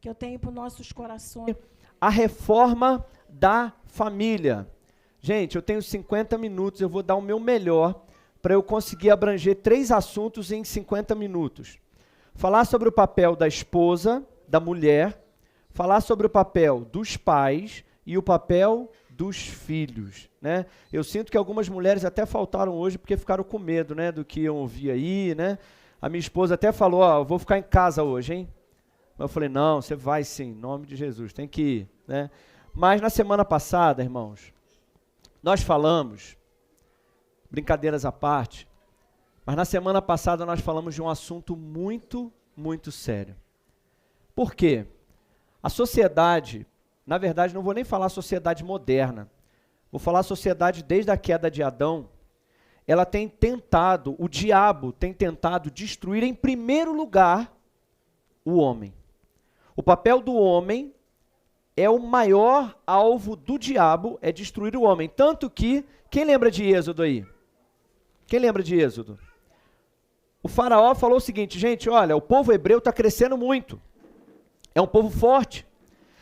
que eu tenho para os nossos corações. A reforma da família. Gente, eu tenho 50 minutos, eu vou dar o meu melhor para eu conseguir abranger 3 assuntos em 50 minutos. Falar sobre o papel da esposa, da mulher, falar sobre o papel dos pais e o papel dos filhos, né? Eu sinto que algumas mulheres até faltaram hoje porque ficaram com medo, né, do que iam ouvir aí, né? A minha esposa até falou, ó, eu vou ficar em casa hoje, hein? Eu falei, não, você vai sim, em nome de Jesus, tem que ir, né? Mas na semana passada, irmãos, nós falamos, brincadeiras à parte, mas na semana passada nós falamos de um assunto muito, muito sério. Por quê? A sociedade, na verdade não vou nem falar sociedade moderna, vou falar sociedade desde a queda de Adão, ela tem tentado, o diabo tem tentado destruir em primeiro lugar o homem. O papel do homem é o maior alvo do diabo, é destruir o homem. Tanto que, quem lembra de Êxodo aí? Quem lembra de Êxodo? O faraó falou o seguinte, gente, olha, o povo hebreu está crescendo muito. É um povo forte.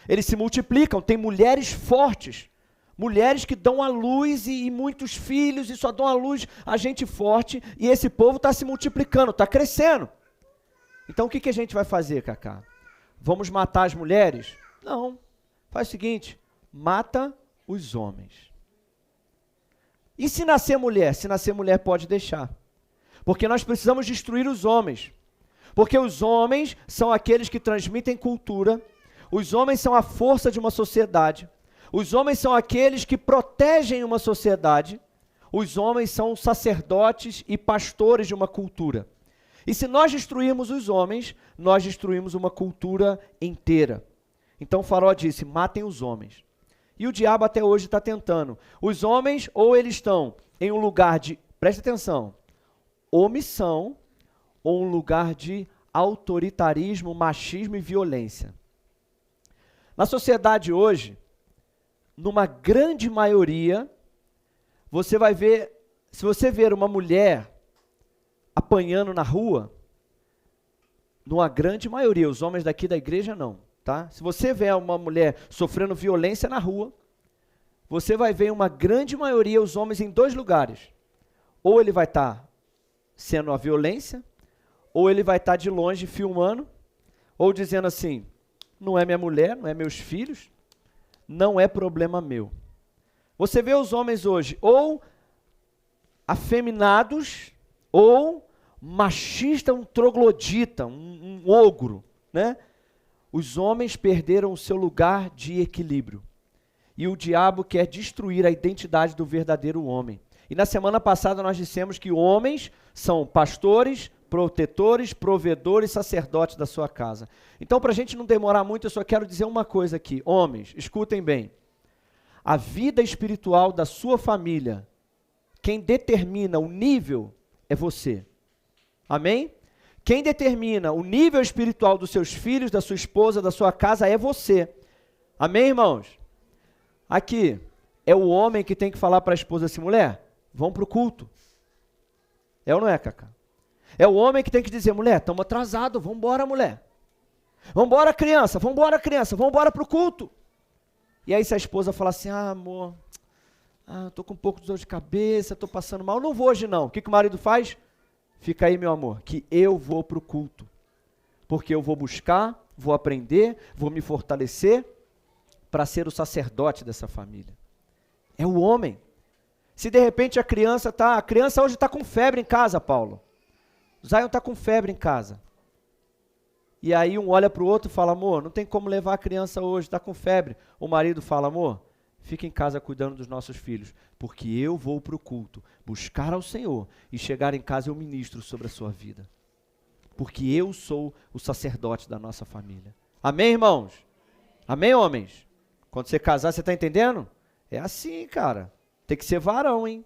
Eles se multiplicam, tem mulheres fortes. Mulheres que dão à luz e muitos filhos e só dão à luz a gente forte. E esse povo está se multiplicando, está crescendo. Então o que a gente vai fazer, Cacá? Vamos matar as mulheres? Não. Faz o seguinte, mata os homens. E se nascer mulher? Se nascer mulher pode deixar. Porque nós precisamos destruir os homens. Porque os homens são aqueles que transmitem cultura. Os homens são a força de uma sociedade. Os homens são aqueles que protegem uma sociedade. Os homens são sacerdotes e pastores de uma cultura. E se nós destruirmos os homens, nós destruímos uma cultura inteira. Então o faraó disse, matem os homens. E o diabo até hoje está tentando. Os homens, ou eles estão em um lugar de, preste atenção, omissão, ou um lugar de autoritarismo, machismo e violência. Na sociedade hoje, numa grande maioria, você vai ver, se você ver uma mulher apanhando na rua, numa grande maioria, os homens daqui da igreja não, tá? Se você vê uma mulher sofrendo violência na rua, você vai ver uma grande maioria os homens em 2 lugares. Ou ele vai estar sendo a violência, ou ele vai estar de longe filmando, ou dizendo assim, não é minha mulher, não é meus filhos, não é problema meu. Você vê os homens hoje ou afeminados, ou machista, um troglodita, um ogro, né? Os homens perderam o seu lugar de equilíbrio. E o diabo quer destruir a identidade do verdadeiro homem. E na semana passada nós dissemos que homens são pastores, protetores, provedores, sacerdotes da sua casa. Então, para a gente não demorar muito, eu só quero dizer uma coisa aqui. Homens, escutem bem. A vida espiritual da sua família, quem determina o nível é você. Amém? Quem determina o nível espiritual dos seus filhos, da sua esposa, da sua casa é você. Amém, irmãos? Aqui, é o homem que tem que falar para a esposa assim, mulher, vamos para o culto. É ou não é, Cacá? É o homem que tem que dizer, mulher, estamos atrasados, vamos embora, mulher. Vamos embora, criança, vamos embora para o culto. E aí se a esposa falar assim, amor, estou com um pouco de dor de cabeça, estou passando mal, não vou hoje não. O que o marido faz? Fica aí, meu amor, que eu vou para o culto. Porque eu vou buscar, vou aprender, vou me fortalecer para ser o sacerdote dessa família. É o homem. Se de repente a criança hoje está com febre em casa, Paulo. O Zion está com febre em casa. E aí um olha para o outro e fala, amor, não tem como levar a criança hoje, está com febre. O marido fala, amor, fica em casa cuidando dos nossos filhos, porque eu vou para o culto, buscar ao Senhor, e chegar em casa eu ministro sobre a sua vida. Porque eu sou o sacerdote da nossa família. Amém, irmãos? Amém, homens? Quando você casar, você está entendendo? É assim, cara. Tem que ser varão, hein?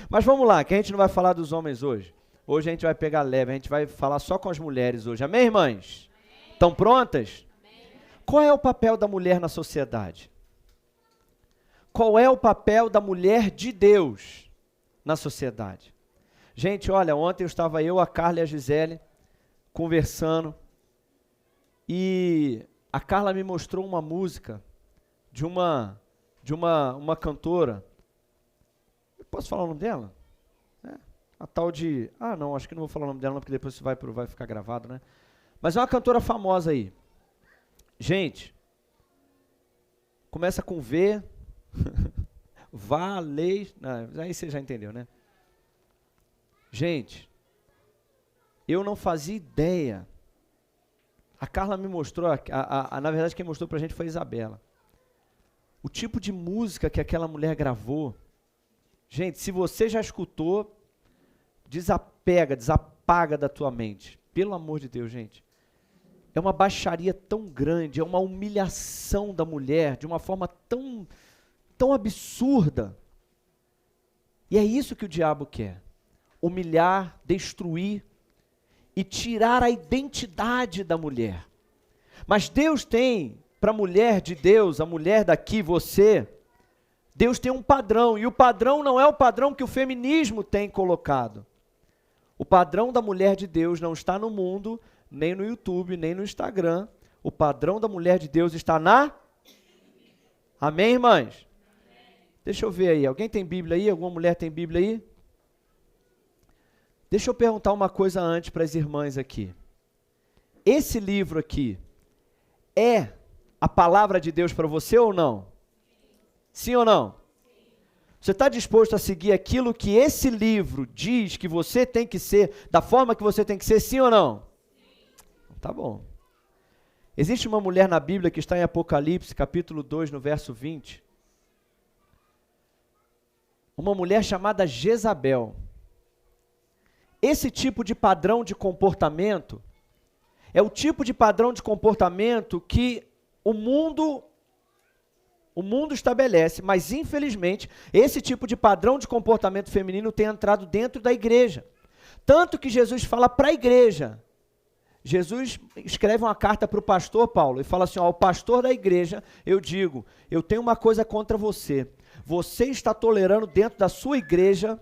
Mas vamos lá, que a gente não vai falar dos homens hoje. Hoje a gente vai pegar leve, a gente vai falar só com as mulheres hoje. Amém, irmãs? Estão prontas? Amém. Qual é o papel da mulher na sociedade? Qual é o papel da mulher de Deus na sociedade? Gente, olha, ontem eu estava a Carla e a Gisele conversando e a Carla me mostrou uma música de uma cantora. Eu posso falar o nome dela? A tal de... não, acho que não vou falar o nome dela não, porque depois isso vai ficar gravado, né? Mas é uma cantora famosa aí. Gente, começa com V, Valei... Aí você já entendeu, né? Gente, eu não fazia ideia. A Carla me mostrou, na verdade quem mostrou pra gente foi a Isabela. O tipo de música que aquela mulher gravou. Gente, se você já escutou, desapaga da tua mente. Pelo amor de Deus, gente. É uma baixaria tão grande, é uma humilhação da mulher, de uma forma tão absurda. E é isso que o diabo quer. Humilhar, destruir e tirar a identidade da mulher. Mas Deus tem, para a mulher de Deus, a mulher daqui, você, Deus tem um padrão, e o padrão não é o padrão que o feminismo tem colocado. O padrão da mulher de Deus não está no mundo, nem no YouTube, nem no Instagram. O padrão da mulher de Deus está na... Amém, irmãs? Deixa eu ver aí, alguém tem Bíblia aí? Alguma mulher tem Bíblia aí? Deixa eu perguntar uma coisa antes para as irmãs aqui. Esse livro aqui é a palavra de Deus para você ou não? Sim ou não? Você está disposto a seguir aquilo que esse livro diz que você tem que ser, da forma que você tem que ser, sim ou não? Tá bom. Existe uma mulher na Bíblia que está em Apocalipse, capítulo 2, no verso 20. Uma mulher chamada Jezabel. Esse tipo de padrão de comportamento é o tipo de padrão de comportamento que o mundo estabelece, mas infelizmente esse tipo de padrão de comportamento feminino tem entrado dentro da igreja. Tanto que Jesus fala para a igreja. Jesus escreve uma carta para o pastor Paulo e fala assim, ao pastor da igreja, eu digo, eu tenho uma coisa contra você. Você está tolerando dentro da sua igreja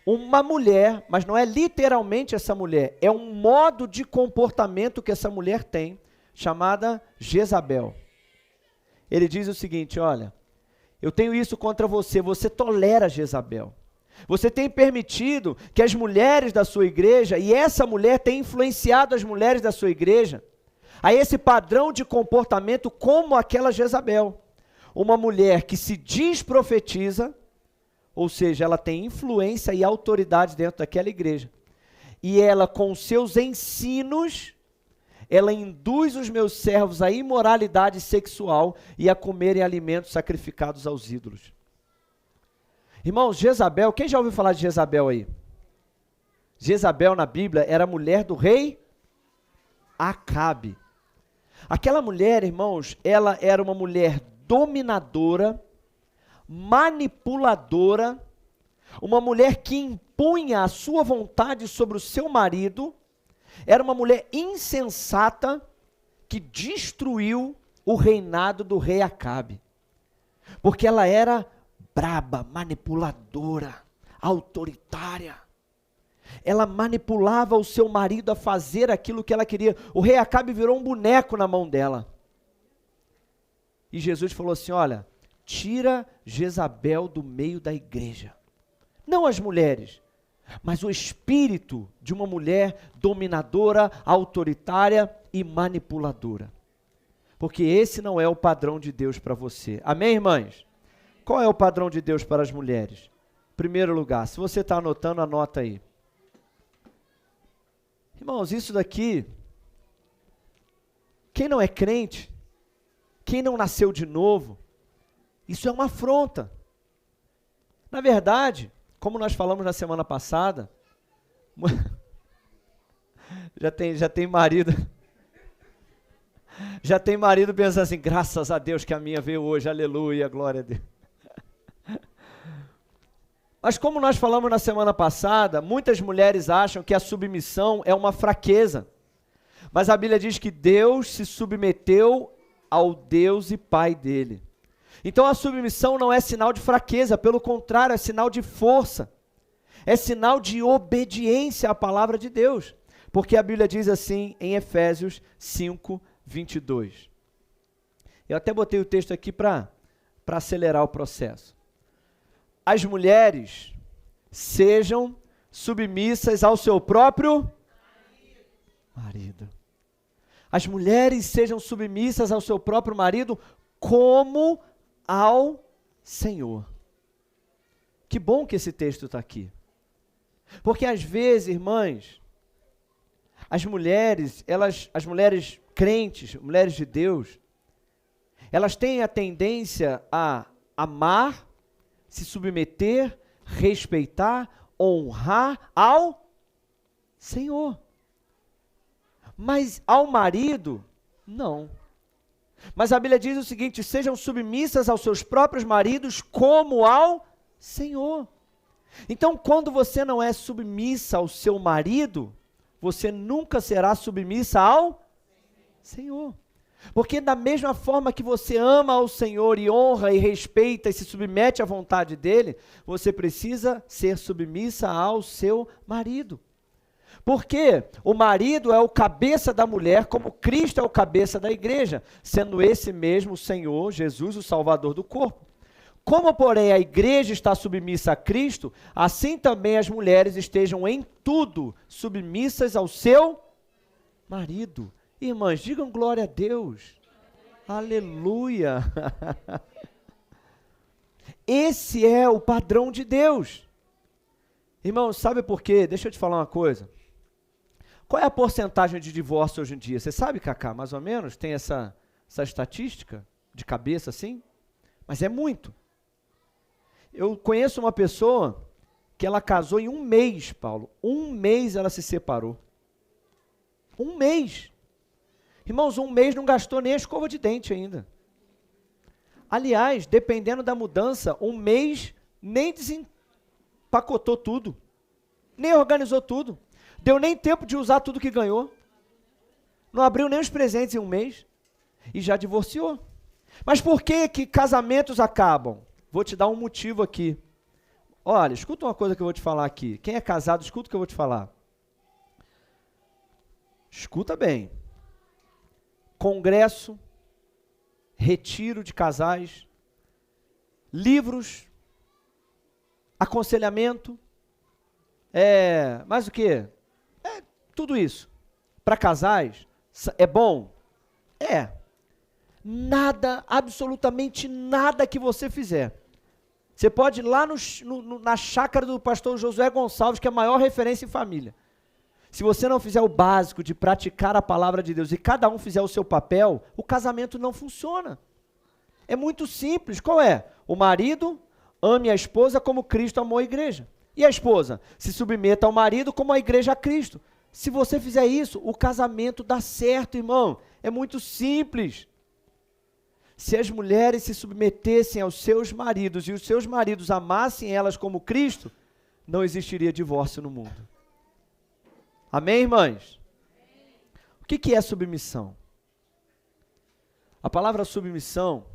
uma mulher, mas não é literalmente essa mulher, é um modo de comportamento que essa mulher tem, chamada Jezabel. Ele diz o seguinte, olha, eu tenho isso contra você, você tolera Jezabel. Você tem permitido que as mulheres da sua igreja, e essa mulher tem influenciado as mulheres da sua igreja, a esse padrão de comportamento como aquela Jezabel. Uma mulher que se diz profetiza, ou seja, ela tem influência e autoridade dentro daquela igreja. E ela, com seus ensinos, ela induz os meus servos à imoralidade sexual e a comerem alimentos sacrificados aos ídolos. Irmãos, Jezabel, quem já ouviu falar de Jezabel aí? Jezabel na Bíblia era a mulher do rei Acabe. Aquela mulher, irmãos, ela era uma mulher dominadora, manipuladora, uma mulher que impunha a sua vontade sobre o seu marido, era uma mulher insensata que destruiu o reinado do rei Acabe, porque ela era braba, manipuladora, autoritária. Ela manipulava o seu marido a fazer aquilo que ela queria. O rei Acabe virou um boneco na mão dela. E Jesus falou assim, olha, tira Jezabel do meio da igreja. Não as mulheres, mas o espírito de uma mulher dominadora, autoritária e manipuladora. Porque esse não é o padrão de Deus para você. Amém, irmãs? Qual é o padrão de Deus para as mulheres? Primeiro lugar, se você está anotando, anota aí. Irmãos, isso daqui, quem não é crente, quem não nasceu de novo, isso é uma afronta. Na verdade, como nós falamos na semana passada, já tem marido pensando assim, graças a Deus que a minha veio hoje, aleluia, glória a Deus. Mas como nós falamos na semana passada, muitas mulheres acham que a submissão é uma fraqueza. Mas a Bíblia diz que Deus se submeteu ao Deus e Pai dele. Então a submissão não é sinal de fraqueza, pelo contrário, é sinal de força. É sinal de obediência à palavra de Deus. Porque a Bíblia diz assim em Efésios 5, 22. Eu até botei o texto aqui para acelerar o processo. As mulheres sejam submissas ao seu próprio marido. As mulheres sejam submissas ao seu próprio marido como ao Senhor. Que bom que esse texto está aqui. Porque às vezes, irmãs, as mulheres crentes, mulheres de Deus, elas têm a tendência a amar, se submeter, respeitar, honrar ao Senhor. Mas ao marido, não. Mas a Bíblia diz o seguinte: sejam submissas aos seus próprios maridos como ao Senhor. Então, quando você não é submissa ao seu marido, você nunca será submissa ao Senhor. Porque da mesma forma que você ama ao Senhor e honra e respeita e se submete à vontade dele, você precisa ser submissa ao seu marido. Porque o marido é o cabeça da mulher, como Cristo é o cabeça da igreja, sendo esse mesmo o Senhor, Jesus, o Salvador do corpo. Como, porém, a igreja está submissa a Cristo, assim também as mulheres estejam em tudo submissas ao seu marido. Irmãs, digam glória a Deus. Aleluia. Esse é o padrão de Deus. Irmãos, sabe por quê? Deixa eu te falar uma coisa. Qual é a porcentagem de divórcio hoje em dia? Você sabe, Cacá, mais ou menos? Tem essa estatística de cabeça assim? Mas é muito. Eu conheço uma pessoa que ela casou em 1 mês, Paulo. 1 mês ela se separou. 1 mês. Irmãos, 1 mês não gastou nem a escova de dente ainda. Aliás, dependendo da mudança, 1 mês nem desempacotou tudo. Nem organizou tudo. Deu nem tempo de usar tudo que ganhou. Não abriu nem os presentes em 1 mês. E já divorciou. Mas por que que casamentos acabam? Vou te dar um motivo aqui. Olha, escuta uma coisa que eu vou te falar aqui. Quem é casado, escuta o que eu vou te falar. Escuta bem. Congresso, retiro de casais, livros, aconselhamento, mais o quê? Tudo isso. Para casais, é bom? É. Nada, absolutamente nada que você fizer. Você pode ir lá na chácara do pastor Josué Gonçalves, que é a maior referência em família. Se você não fizer o básico de praticar a palavra de Deus e cada um fizer o seu papel, o casamento não funciona. É muito simples. Qual é? O marido ame a esposa como Cristo amou a igreja. E a esposa se submeta ao marido como a igreja a Cristo. Se você fizer isso, o casamento dá certo, irmão. É muito simples. Se as mulheres se submetessem aos seus maridos e os seus maridos amassem elas como Cristo, não existiria divórcio no mundo. Amém, irmãs? O que é submissão? A palavra submissão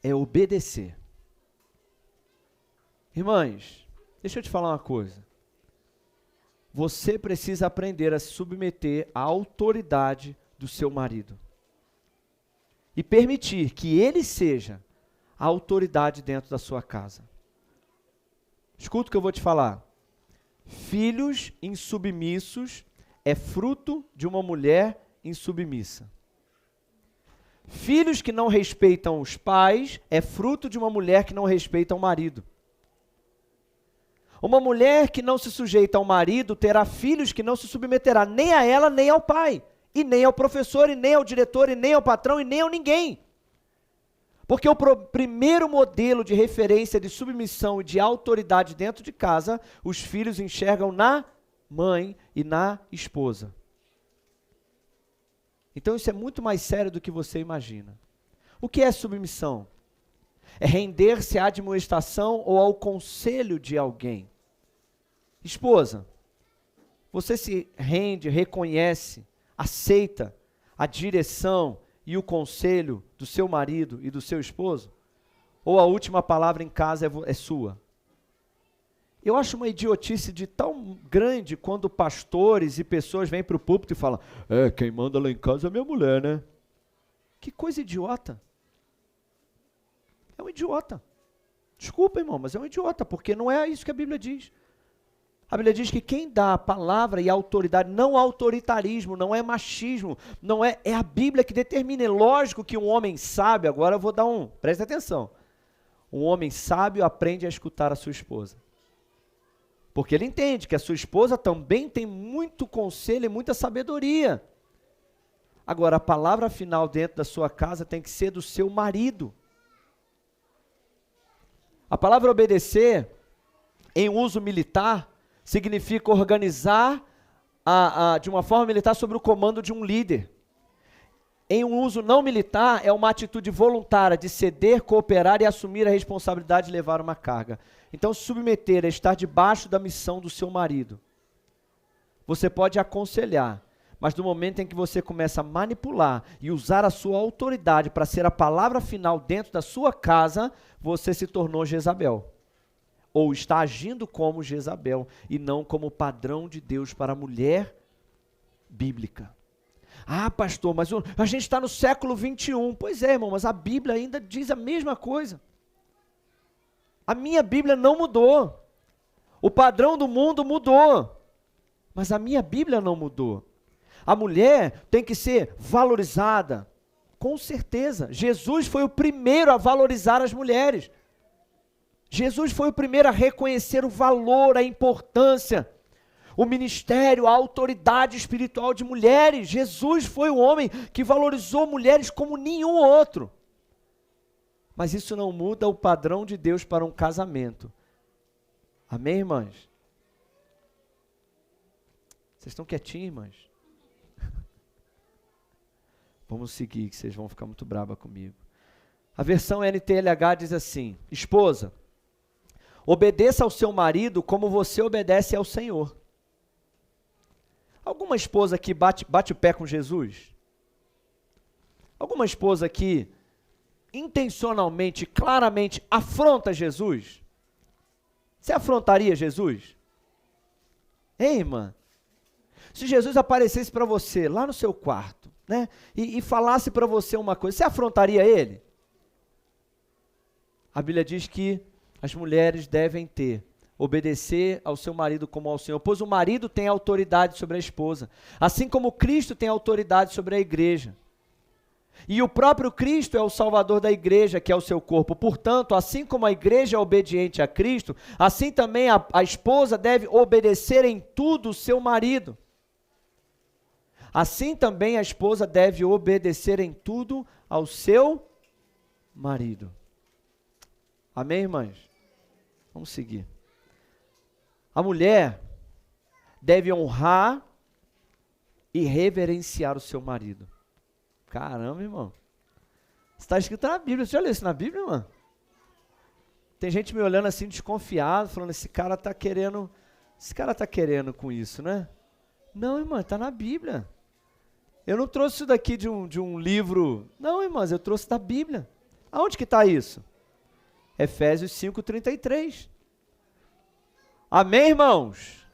é obedecer. Irmãs, deixa eu te falar uma coisa. Você precisa aprender a se submeter à autoridade do seu marido. E permitir que ele seja a autoridade dentro da sua casa. Escuta o que eu vou te falar. Filhos insubmissos é fruto de uma mulher insubmissa. Filhos que não respeitam os pais é fruto de uma mulher que não respeita o marido. Uma mulher que não se sujeita ao marido terá filhos que não se submeterá nem a ela, nem ao pai, e nem ao professor, e nem ao diretor, e nem ao patrão, e nem a ninguém. Porque o primeiro modelo de referência de submissão e de autoridade dentro de casa, os filhos enxergam na mãe e na esposa. Então isso é muito mais sério do que você imagina. O que é submissão? É render-se à admoestação ou ao conselho de alguém. Esposa, você se rende, reconhece, aceita a direção e o conselho do seu marido e do seu esposo? Ou a última palavra em casa é sua? Eu acho uma idiotice de tão grande quando pastores e pessoas vêm para o púlpito e falam: quem manda lá em casa é minha mulher, né? Que coisa idiota. É um idiota. Desculpa, irmão, mas é um idiota, porque não é isso que a Bíblia diz. A Bíblia diz que quem dá a palavra e a autoridade, não autoritarismo, não é machismo, não é a Bíblia que determina. É lógico que um homem sábio, agora eu vou dar presta atenção. Um homem sábio aprende a escutar a sua esposa. Porque ele entende que a sua esposa também tem muito conselho e muita sabedoria. Agora, a palavra final dentro da sua casa tem que ser do seu marido. A palavra obedecer, em uso militar, significa organizar de uma forma militar sob o comando de um líder. Em um uso não militar, é uma atitude voluntária de ceder, cooperar e assumir a responsabilidade de levar uma carga. Então, submeter é estar debaixo da missão do seu marido. Você pode aconselhar, mas no momento em que você começa a manipular e usar a sua autoridade para ser a palavra final dentro da sua casa, você se tornou Jezabel. Ou está agindo como Jezabel e não como padrão de Deus para a mulher bíblica. Ah, pastor, mas a gente está no século 21. Pois é, irmão, mas a Bíblia ainda diz a mesma coisa. A minha Bíblia não mudou. O padrão do mundo mudou. Mas a minha Bíblia não mudou. A mulher tem que ser valorizada. Com certeza. Jesus foi o primeiro a valorizar as mulheres. Jesus foi o primeiro a reconhecer o valor, a importância, o ministério, a autoridade espiritual de mulheres. Jesus foi o homem que valorizou mulheres como nenhum outro. Mas isso não muda o padrão de Deus para um casamento. Amém, irmãs? Vocês estão quietinhos, irmãs? Vamos seguir, que vocês vão ficar muito bravas comigo. A versão NTLH diz assim: esposa, obedeça ao seu marido como você obedece ao Senhor. Alguma esposa aqui bate o pé com Jesus? Alguma esposa aqui intencionalmente, claramente afronta Jesus? Você afrontaria Jesus? Hein, irmã? Se Jesus aparecesse para você lá no seu quarto, né, e falasse para você uma coisa, você afrontaria ele? A Bíblia diz que as mulheres devem obedecer ao seu marido como ao Senhor, pois o marido tem autoridade sobre a esposa, assim como Cristo tem autoridade sobre a igreja. E o próprio Cristo é o Salvador da igreja, que é o seu corpo. Portanto, assim como a igreja é obediente a Cristo, assim também a esposa deve obedecer em tudo o seu marido. Assim também a esposa deve obedecer em tudo ao seu marido. Amém, irmãs? Vamos seguir. A mulher deve honrar e reverenciar o seu marido. Caramba, irmão. Está escrito na Bíblia. Você já leu isso na Bíblia, irmão? Tem gente me olhando assim desconfiado, falando, esse cara está querendo com isso, né? Não, irmã, está na Bíblia. Eu não trouxe isso daqui de um livro. Não, irmãs, eu trouxe da Bíblia. Aonde que está isso? Efésios 5:33. Amém, irmãos?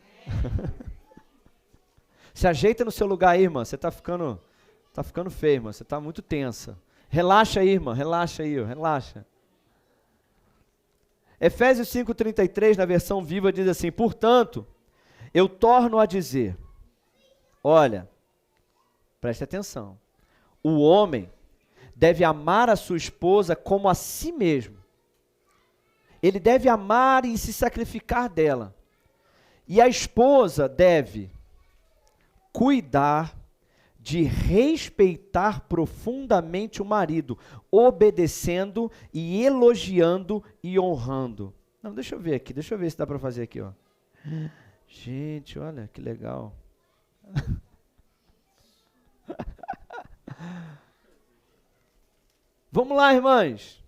Se ajeita no seu lugar aí, irmã. Você está ficando feio, irmã. Você está muito tensa. Relaxa aí, irmã. Relaxa aí, ó. Relaxa. Efésios 5:33, na versão viva, diz assim: portanto, eu torno a dizer, olha, preste atenção, o homem deve amar a sua esposa como a si mesmo. Ele deve amar e se sacrificar dela. E a esposa deve cuidar de respeitar profundamente o marido, obedecendo e elogiando e honrando. Não, deixa eu ver se dá para fazer aqui, ó. Gente, olha que legal. Vamos lá, irmãs.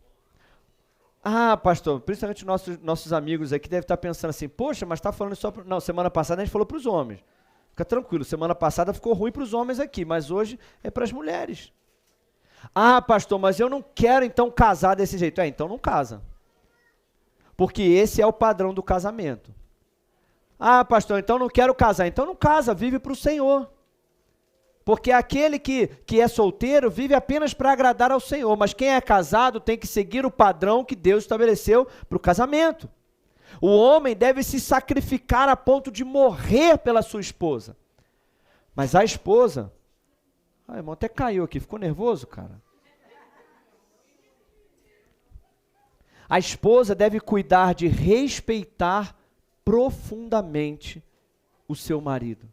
Ah, pastor, principalmente nossos amigos aqui devem estar pensando assim, poxa, mas está falando só... Não, semana passada a gente falou para os homens. Fica tranquilo, semana passada ficou ruim para os homens aqui, mas hoje é para as mulheres. Ah, pastor, mas eu não quero então casar desse jeito. Então não casa. Porque esse é o padrão do casamento. Ah, pastor, então não quero casar. Então não casa, vive para o Senhor. Porque aquele que é solteiro vive apenas para agradar ao Senhor, mas quem é casado tem que seguir o padrão que Deus estabeleceu para o casamento. O homem deve se sacrificar a ponto de morrer pela sua esposa. Mas a esposa... Ah, irmão, até caiu aqui, ficou nervoso, cara? A esposa deve cuidar de respeitar profundamente o seu marido,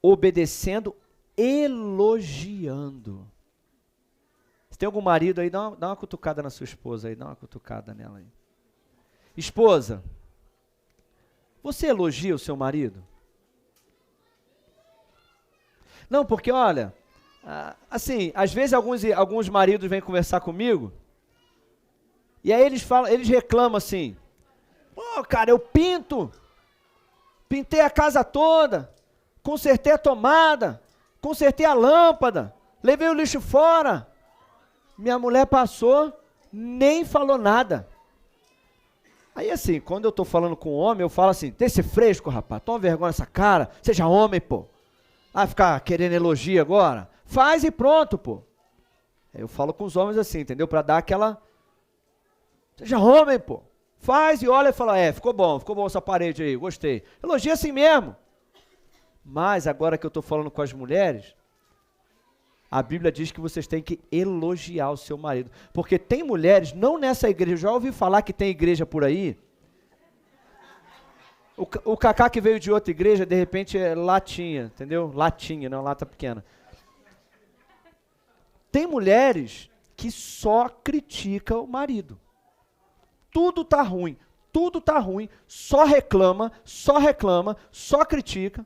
obedecendo, elogiando. Se tem algum marido aí, dá uma cutucada na sua esposa aí, dá uma cutucada nela aí. Esposa, você elogia o seu marido? Não, porque olha, assim, às vezes alguns maridos vêm conversar comigo, e aí eles reclamam assim, cara, eu pintei a casa toda, consertei a tomada, consertei a lâmpada, levei o lixo fora, minha mulher passou, nem falou nada. Aí assim, quando eu estou falando com um homem, eu falo assim, desse fresco, rapaz, toma vergonha nessa cara, seja homem, pô. Ah, ficar querendo elogio agora? Faz e pronto, pô. Aí eu falo com os homens assim, entendeu? Para dar aquela... Seja homem, pô. Faz e olha e fala, ficou bom essa parede aí, gostei. Elogia assim mesmo. Mas agora que eu estou falando com as mulheres, a Bíblia diz que vocês têm que elogiar o seu marido. Porque tem mulheres, não nessa igreja, já ouvi falar que tem igreja por aí. O Cacá que veio de outra igreja, de repente é latinha, entendeu? Latinha, não lata pequena. Tem mulheres que só criticam o marido. Tudo tá ruim, só reclama, só critica.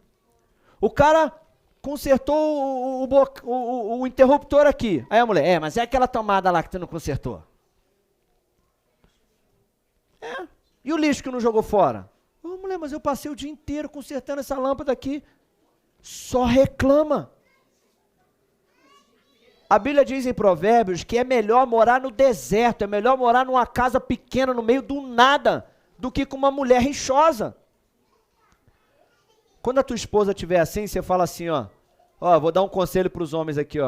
O cara consertou o interruptor aqui. Aí a mulher, mas é aquela tomada lá que tu não consertou. E o lixo que não jogou fora? Mulher, mas eu passei o dia inteiro consertando essa lâmpada aqui. Só reclama. A Bíblia diz em Provérbios que é melhor morar no deserto, é melhor morar numa casa pequena no meio do nada, do que com uma mulher rixosa. Quando a tua esposa estiver assim, você fala assim, vou dar um conselho para os homens aqui,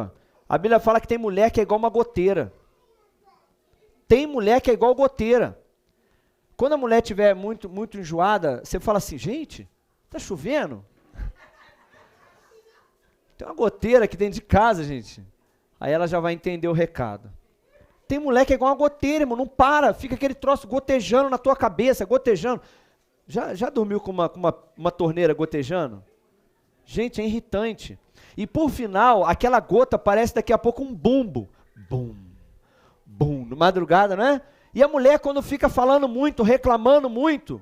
A Bíblia fala que tem mulher que é igual uma goteira. Tem mulher que é igual goteira. Quando a mulher estiver muito enjoada, você fala assim, gente, tá chovendo? Tem uma goteira aqui dentro de casa, gente. Aí ela já vai entender o recado. Tem mulher que é igual uma goteira, irmão, não para, fica aquele troço gotejando na tua cabeça, gotejando. Já dormiu com uma torneira gotejando? Gente, é irritante. E por final, aquela gota parece daqui a pouco um bumbo. Bum, bum, na madrugada, não é? E a mulher, quando fica falando muito, reclamando muito,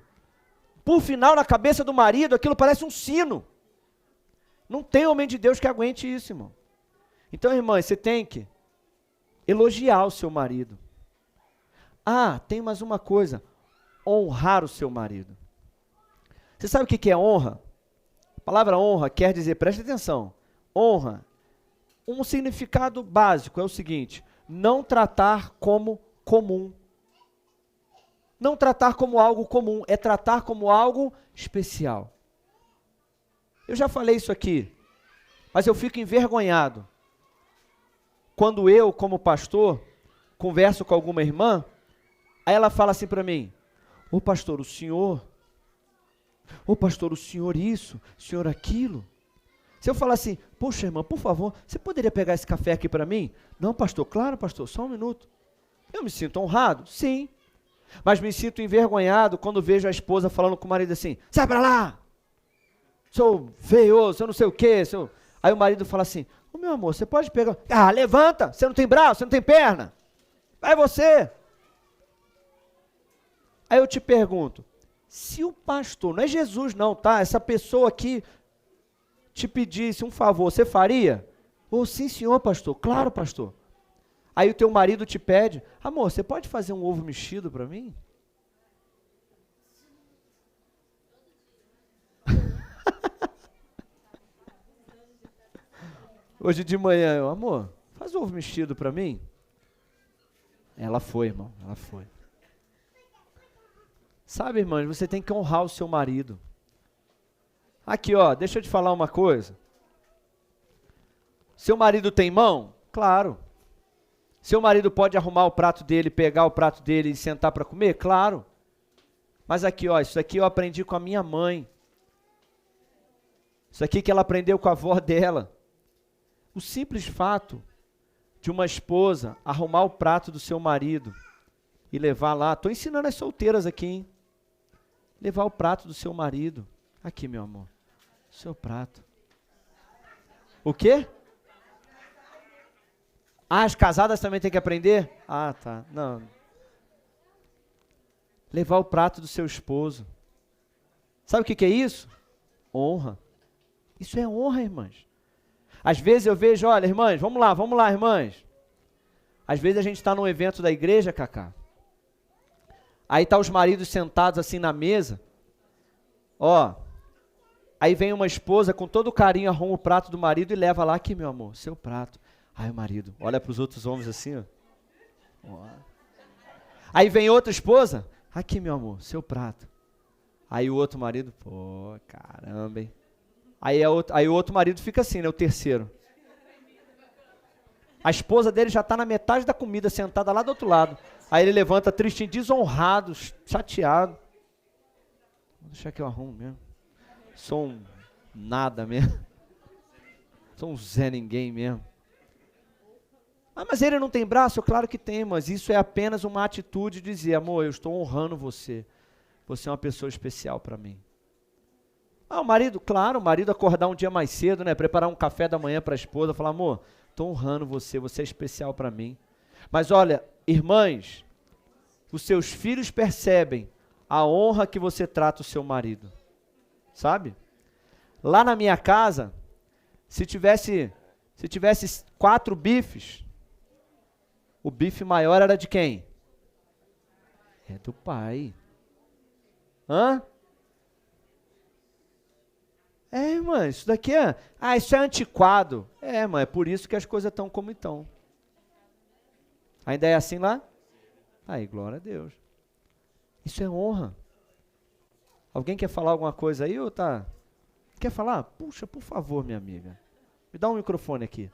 por final, na cabeça do marido, aquilo parece um sino. Não tem homem de Deus que aguente isso, irmão. Então, irmãs, você tem que elogiar o seu marido. Tem mais uma coisa, honrar o seu marido. Você sabe o que é honra? A palavra honra quer dizer, preste atenção, honra, um significado básico é o seguinte, não tratar como comum. Não tratar como algo comum, é tratar como algo especial. Eu já falei isso aqui, mas eu fico envergonhado. Quando eu, como pastor, converso com alguma irmã, aí ela fala assim para mim, pastor, o senhor isso, o senhor aquilo. Se eu falar assim, poxa irmã, por favor, você poderia pegar esse café aqui para mim? Não, pastor, claro, pastor, só um minuto. Eu me sinto honrado? Sim. Mas me sinto envergonhado quando vejo a esposa falando com o marido assim, sai para lá, sou feioso, sou não sei o quê. Aí o marido fala assim, meu amor, você pode pegar, levanta, você não tem braço, você não tem perna, vai você. Aí eu te pergunto, se o pastor, não é Jesus não, tá? Essa pessoa aqui te pedisse um favor, você faria? Sim senhor pastor, claro pastor. Aí o teu marido te pede, amor, você pode fazer um ovo mexido para mim? Hoje de manhã, amor, faz um ovo mexido para mim? Ela foi, irmão, ela foi. Sabe, irmãs, você tem que honrar o seu marido. Aqui, deixa eu te falar uma coisa. Seu marido tem mão? Claro. Seu marido pode arrumar o prato dele, pegar o prato dele e sentar para comer? Claro. Mas aqui, ó, isso aqui eu aprendi com a minha mãe. Isso aqui que ela aprendeu com a avó dela. O simples fato de uma esposa arrumar o prato do seu marido e levar lá, estou ensinando as solteiras aqui, hein? Levar o prato do seu marido. Aqui, meu amor, seu prato. O quê? Ah, as casadas também têm que aprender? Ah, tá, não. Levar o prato do seu esposo. Sabe o que é isso? Honra. Isso é honra, irmãs. Às vezes eu vejo, olha, irmãs, vamos lá, irmãs. Às vezes a gente está num evento da igreja, Cacá. Aí tá os maridos sentados assim na mesa. Ó. Aí vem uma esposa com todo carinho, arruma o prato do marido e leva lá, aqui, meu amor, seu prato. Aí o marido olha para os outros homens assim, ó. Aí vem outra esposa, aqui, meu amor, seu prato. Aí o outro marido, pô, caramba, hein. Aí o outro marido fica assim, né, o terceiro. A esposa dele já está na metade da comida, sentada lá do outro lado. Aí ele levanta tristinho, desonrado, chateado. Vou deixar que eu arrumo mesmo. Sou um nada mesmo. Sou um Zé Ninguém mesmo. Ah, mas ele não tem braço? Claro que tem, mas isso é apenas uma atitude de dizer, amor, eu estou honrando você. Você é uma pessoa especial para mim. Ah, o marido, claro, o marido acordar um dia mais cedo, né? Preparar um café da manhã para a esposa, falar, amor, estou honrando você, você é especial para mim. Mas olha, irmãs, os seus filhos percebem a honra que você trata o seu marido. Sabe? Lá na minha casa, se tivesse 4 bifes, o bife maior era de quem? É do pai. Hã? É, irmã, isso daqui é... Ah, isso é antiquado. É, irmã, é por isso que as coisas estão como estão. Ainda é assim lá? Aí, glória a Deus. Isso é honra. Alguém quer falar alguma coisa aí ou tá... Quer falar? Puxa, por favor, minha amiga. Me dá um microfone aqui.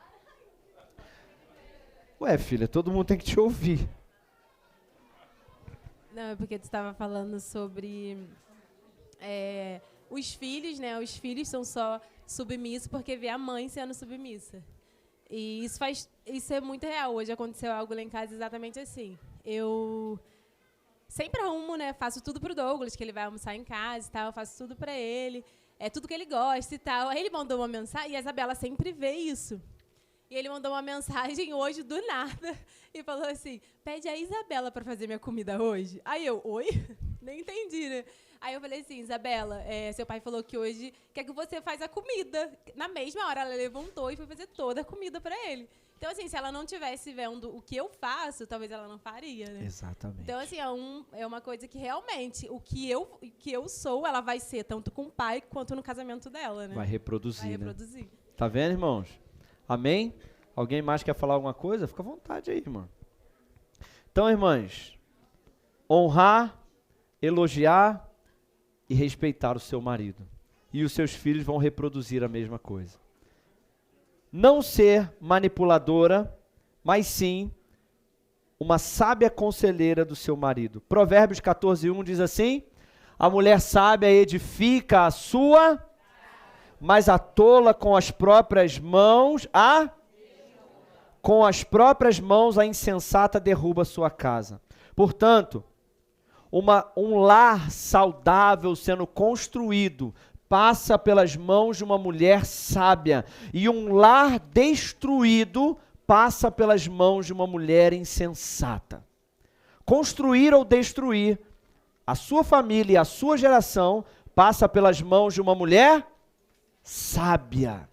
Ué, filha, todo mundo tem que te ouvir. Não, é porque tu estava falando sobre os filhos, né? Os filhos são só submissos porque vê a mãe sendo submissa. E isso é muito real. Hoje aconteceu algo lá em casa exatamente assim. Eu sempre arrumo, né? Faço tudo pro Douglas, que ele vai almoçar em casa e tal. Eu faço tudo para ele. É tudo que ele gosta e tal. Aí ele mandou uma mensagem, e a Isabela sempre vê isso. E ele mandou uma mensagem hoje, do nada, e falou assim, pede a Isabela para fazer minha comida hoje. Aí eu, oi? Nem entendi, né? Aí eu falei assim, Isabela, seu pai falou que hoje quer que você faz a comida. Na mesma hora, ela levantou e foi fazer toda a comida para ele. Então, assim, se ela não estivesse vendo o que eu faço, talvez ela não faria, né? Exatamente. Então, assim, é uma coisa que realmente, o que eu sou, ela vai ser tanto com o pai quanto no casamento dela, né? Vai reproduzir, Vai reproduzir. né? Tá vendo, irmãos? Amém? Alguém mais quer falar alguma coisa? Fica à vontade aí, irmão. Então, irmãs, honrar, elogiar e respeitar o seu marido. E os seus filhos vão reproduzir a mesma coisa. Não ser manipuladora, mas sim uma sábia conselheira do seu marido. Provérbios 14:1 diz assim, a mulher sábia edifica a sua, mas a tola com as próprias mãos, a insensata derruba a sua casa. Portanto, um lar saudável sendo construído passa pelas mãos de uma mulher sábia, e um lar destruído passa pelas mãos de uma mulher insensata. Construir ou destruir a sua família e a sua geração passa pelas mãos de uma mulher sábia.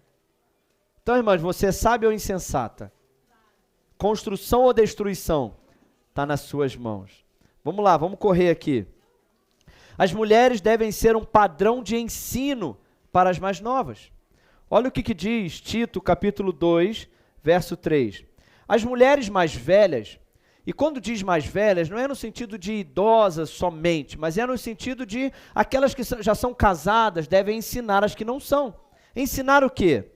Então, irmãs, você é sábia ou insensata? Construção ou destruição? Está nas suas mãos. Vamos lá, vamos correr aqui. As mulheres devem ser um padrão de ensino para as mais novas. Olha o que diz Tito, capítulo 2, verso 3. As mulheres mais velhas, e quando diz mais velhas, não é no sentido de idosas somente, mas é no sentido de aquelas que já são casadas, devem ensinar as que não são. Ensinar o quê?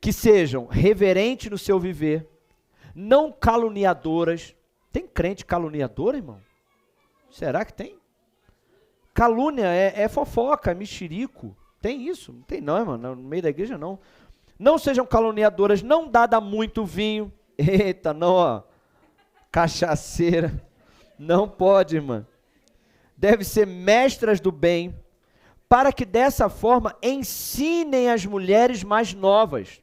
que sejam reverentes no seu viver, não caluniadoras. Tem crente caluniadora, irmão? Será que tem? Calúnia é fofoca, é mexerico. Tem isso? Não tem não, irmão. No meio da igreja não. Não sejam caluniadoras, não dada muito vinho. Eita, não, ó. Cachaceira. Não pode, irmã. Deve ser mestras do bem, para que dessa forma ensinem as mulheres mais novas.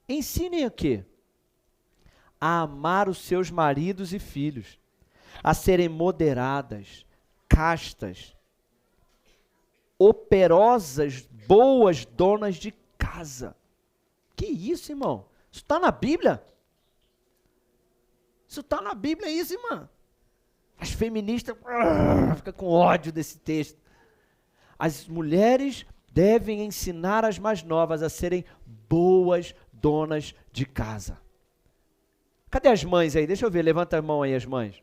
Ensinem o quê? A amar os seus maridos e filhos, a serem moderadas, castas, operosas, boas donas de casa. Que isso, irmão? Isso está na Bíblia? Isso está na Bíblia, isso, irmã. As feministas ficam com ódio desse texto. As mulheres devem ensinar as mais novas a serem boas donas de casa. Cadê as mães aí? Deixa eu ver, levanta a mão aí as mães.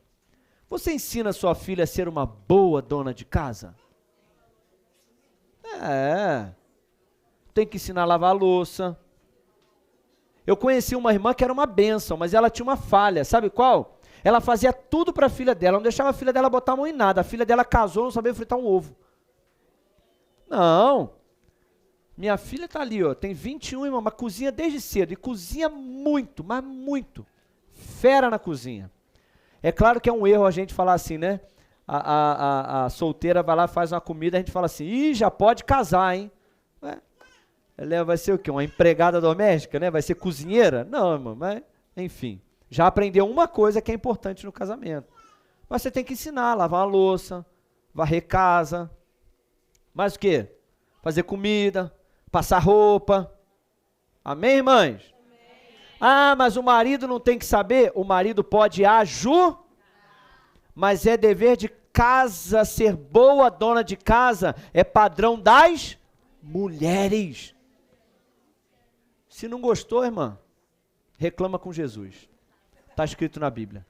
Você ensina sua filha a ser uma boa dona de casa? Tem que ensinar a lavar a louça. Eu conheci uma irmã que era uma bênção, mas ela tinha uma falha. Sabe qual? Ela fazia tudo para a filha dela, não deixava a filha dela botar a mão em nada. A filha dela casou, não sabia fritar um ovo. Não. Minha filha está ali, ó, tem 21, irmão, mas cozinha desde cedo. E cozinha muito, mas muito. Fera na cozinha. É claro que é um erro a gente falar assim, né? A solteira vai lá, faz uma comida, a gente fala assim, ih, já pode casar, hein? Ela vai ser o quê? Uma empregada doméstica, né? Vai ser cozinheira? Não, irmão, mas, enfim. Já aprendeu uma coisa que é importante no casamento. Mas você tem que ensinar, lavar uma louça, varrer casa. Mais o quê? Fazer comida, passar roupa. Amém, irmãs? Amém. Ah, mas o marido não tem que saber? O marido pode ajudar, mas é dever de casa ser boa dona de casa, é padrão das mulheres. Se não gostou, irmã, reclama com Jesus. Está escrito na Bíblia.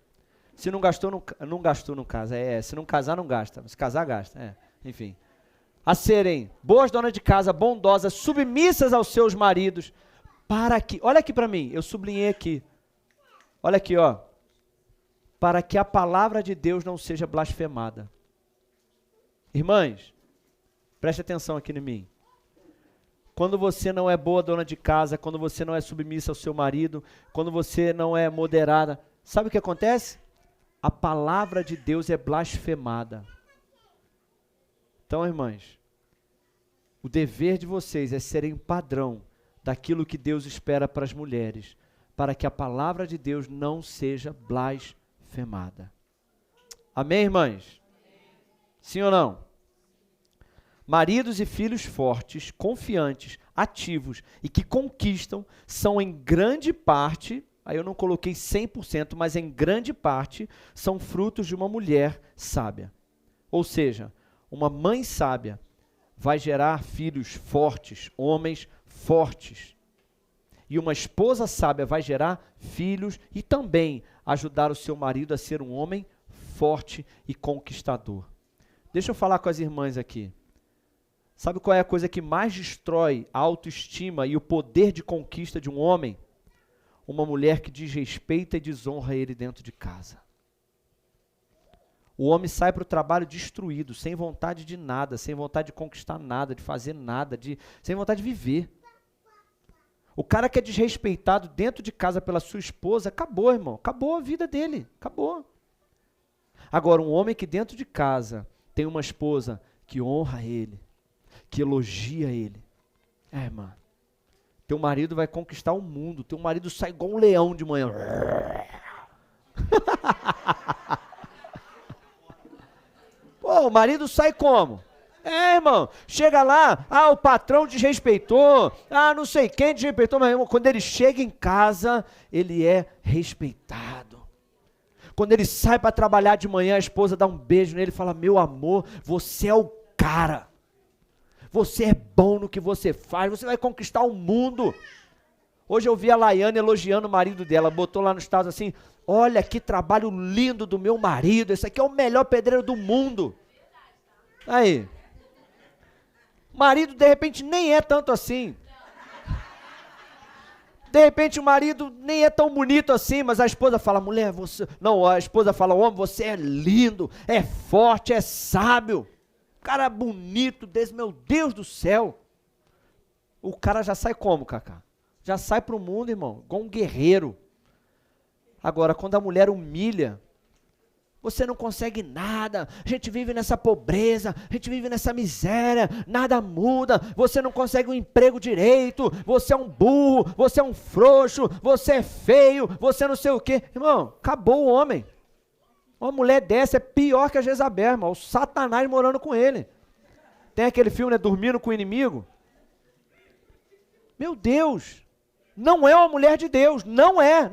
Se não gastou, não gastou, não casa. Se não casar, não gasta. Se casar, gasta. Enfim. A serem boas donas de casa, bondosas, submissas aos seus maridos, para que, olha aqui para mim, eu sublinhei aqui. Olha aqui, ó. Para que a palavra de Deus não seja blasfemada. Irmãs, preste atenção aqui em mim. Quando você não é boa dona de casa, quando você não é submissa ao seu marido, quando você não é moderada, sabe o que acontece? A palavra de Deus é blasfemada. Então, irmãs, o dever de vocês é serem padrão daquilo que Deus espera para as mulheres, para que a palavra de Deus não seja blasfemada. Amém, irmãs? Sim ou não? Maridos e filhos fortes, confiantes, ativos e que conquistam são em grande parte, aí eu não coloquei 100%, mas em grande parte são frutos de uma mulher sábia. Ou seja, uma mãe sábia vai gerar filhos fortes, homens fortes. E uma esposa sábia vai gerar filhos e também ajudar o seu marido a ser um homem forte e conquistador. Deixa eu falar com as irmãs aqui. Sabe qual é a coisa que mais destrói a autoestima e o poder de conquista de um homem? Uma mulher que desrespeita e desonra ele dentro de casa. O homem sai para o trabalho destruído, sem vontade de nada, sem vontade de conquistar nada, de fazer nada, sem vontade de viver. O cara que é desrespeitado dentro de casa pela sua esposa, acabou, irmão. Acabou a vida dele, acabou. Agora, um homem que dentro de casa tem uma esposa que honra ele, que elogia ele. Irmã, teu marido vai conquistar o mundo, teu marido sai igual um leão de manhã. Pô, o marido sai como? Irmão, chega lá, o patrão desrespeitou, não sei quem desrespeitou, mas irmão, quando ele chega em casa, ele é respeitado. Quando ele sai para trabalhar de manhã, a esposa dá um beijo nele e fala, meu amor, você é o cara. Você é bom no que você faz, você vai conquistar o mundo. Hoje eu vi a Laiane elogiando o marido dela, botou lá no status assim, olha que trabalho lindo do meu marido, esse aqui é o melhor pedreiro do mundo. Aí, marido de repente nem é tanto assim. De repente o marido nem é tão bonito assim, mas a esposa fala, mulher, você... Não, a esposa fala, homem, você é lindo, é forte, é sábio. Cara bonito desse, meu Deus do céu. O cara já sai como, Cacá? Já sai pro mundo, irmão, igual um guerreiro. Agora, quando a mulher humilha, você não consegue nada, a gente vive nessa pobreza, a gente vive nessa miséria, nada muda, você não consegue um emprego direito, você é um burro, você é um frouxo, você é feio, você não sei o quê. Irmão, acabou o homem. Uma mulher dessa é pior que a Jezabel, irmão, o Satanás morando com ele. Tem aquele filme, né, Dormindo com o Inimigo. Meu Deus, não é uma mulher de Deus, não é.